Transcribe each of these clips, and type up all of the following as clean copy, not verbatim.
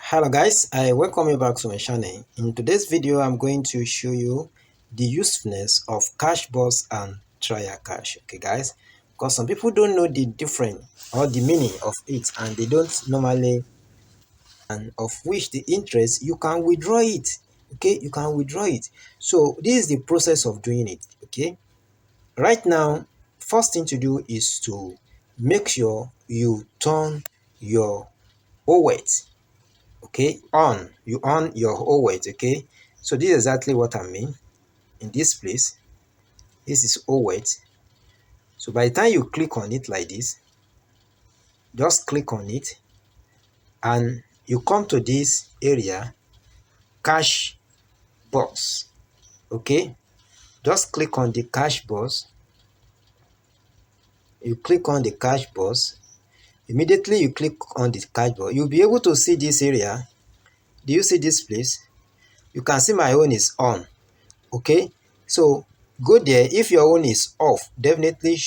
Hello guys, I welcome you back to my channel. In today's video, I'm going to show you the usefulness of cashbox and trial cash. Okay guys, because some people don't know the difference or the meaning of it, and they don't normally, and of which the interest you can withdraw it. Okay, you can withdraw it. So this is the process of doing it. Okay, right now, first thing to do is to make sure you turn your wallet, okay, on you on your wallet. Okay, so this is exactly what I mean. In this place, this is wallet. So by the time you click on it like this, just click on it and you come to this area, cash box. Okay, just click on the cash box. You click on the cash box. Immediately you click on the cash box, you'll be able to see this area. Do you see this place? You can see my own is on. Okay, so go there. If your own is off, definitely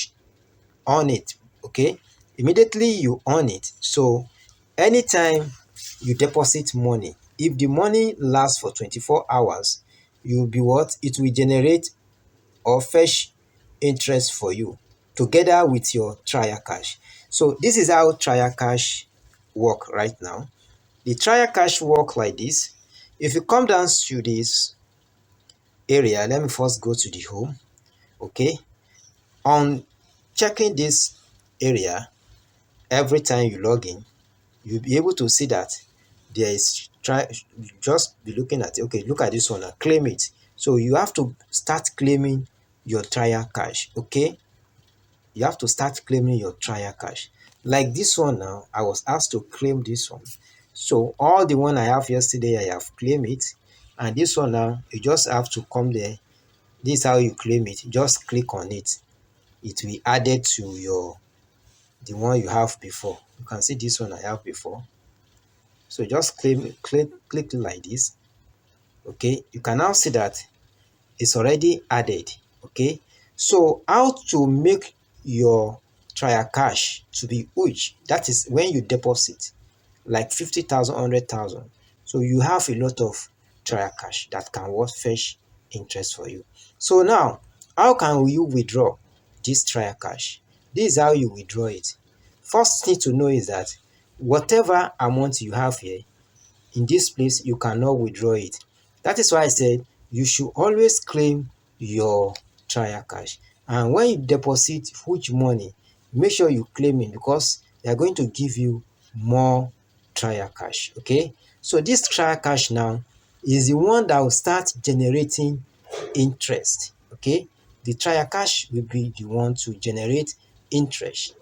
on it. Okay, immediately you on it. So anytime you deposit money, if the money lasts for 24 hours, you'll be what? It will generate or fetch interest for you together with your trial cash. So this is how trial cash work right now. The trial cash work like this. If you come down to this area, let me first go to the home. Okay, on checking this area, every time you log in, you'll be able to see that there is try just be looking at it. Okay, look at this one and claim it. So you have to start claiming your trial cash. Okay, you have to start claiming your trial cash. Like this one now, I was asked to claim this one. So all the one I have yesterday, I have claimed it. And this one now, you just have to come there. This is how you claim it. Just click on it. It will add it to your the one you have before. You can see this one I have before. So just click like this. Okay, you can now see that it's already added. Okay, so how to make your trial cash to be huge? That is when you deposit like 50,000, 100,000. So you have a lot of trial cash that can what fetch interest for you. So now, how can you withdraw this trial cash? This is how you withdraw it. First thing to know is that whatever amount you have here, in this place you cannot withdraw it. That is why I said you should always claim your trial cash. And when you deposit huge money, make sure you claim it because they are going to give you more trial cash. Okay, so this trial cash now is the one that will start generating interest. Okay, the trial cash will be the one to generate interest.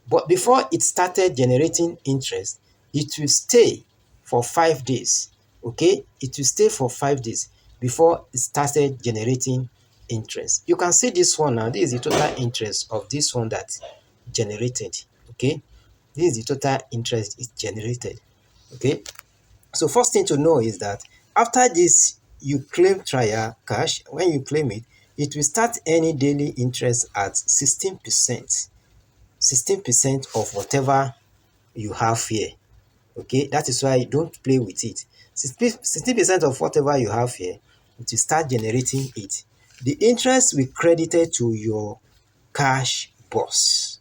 But before it started generating interest, it will stay for 5 days. Okay, it will stay for 5 days before it started generating interest. You can see this one now. This is the total interest of this one that generated. Okay, this is the total interest it generated. Okay, so first thing to know is that after this, you claim trial cash. When you claim it, it will start any daily interest at 16%. 16% of whatever you have here. Okay, that is why you don't play with it. 16% of whatever you have here, it will start generating it. The interest will credited to your cash box.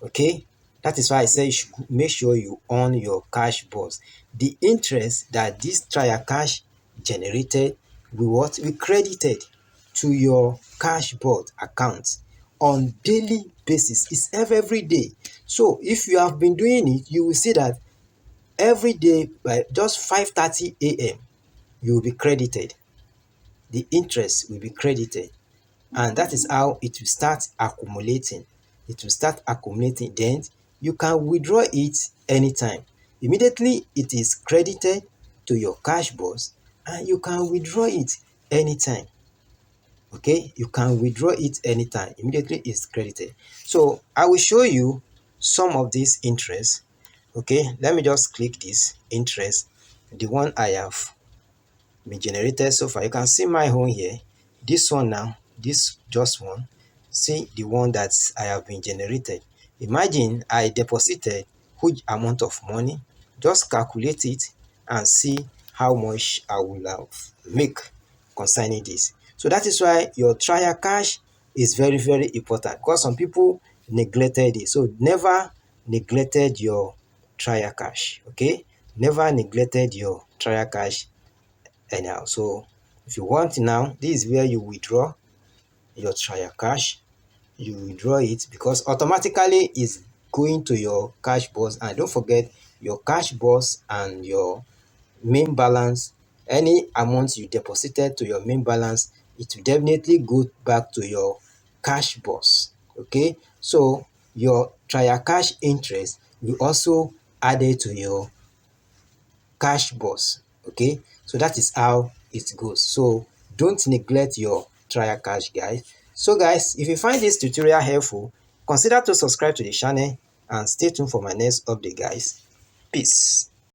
Okay, that is why I say you should make sure you own your cash box. The interest that this trial cash generated will what will credited to your cash box account on daily basis. It's every day. So if you have been doing it, you will see that every day by just 5:30 a.m. you will be credited. The interest will be credited, and that is how it will start accumulating. It will start accumulating. Then you can withdraw it anytime. Immediately it is credited to your cash box and you can withdraw it anytime. Okay, you can withdraw it anytime. Immediately it's credited. So I will show you some of these interests. Okay, let me just click this interest, the one I have been generated so far. You can see my own here. This one now, this just one. See the one that I have been generated. Imagine I deposited huge amount of money. Just calculate it and see how much I will make concerning this. So that is why your trial cash is very, very important, because some people neglected it. So never neglected your trial cash. Okay, never neglected your trial cash anyhow. So if you want now, this is where you withdraw your trial cash. You withdraw it because automatically it's going to your cash box. And don't forget, your cash box and your main balance, any amount you deposited to your main balance, it will definitely go back to your cash box. Okay, so your trial cash interest will also add it to your cash box. Okay, so that is how it goes. So don't neglect your trial cash, guys. So guys, if you find this tutorial helpful, consider to subscribe to the channel and stay tuned for my next update, guys. Peace.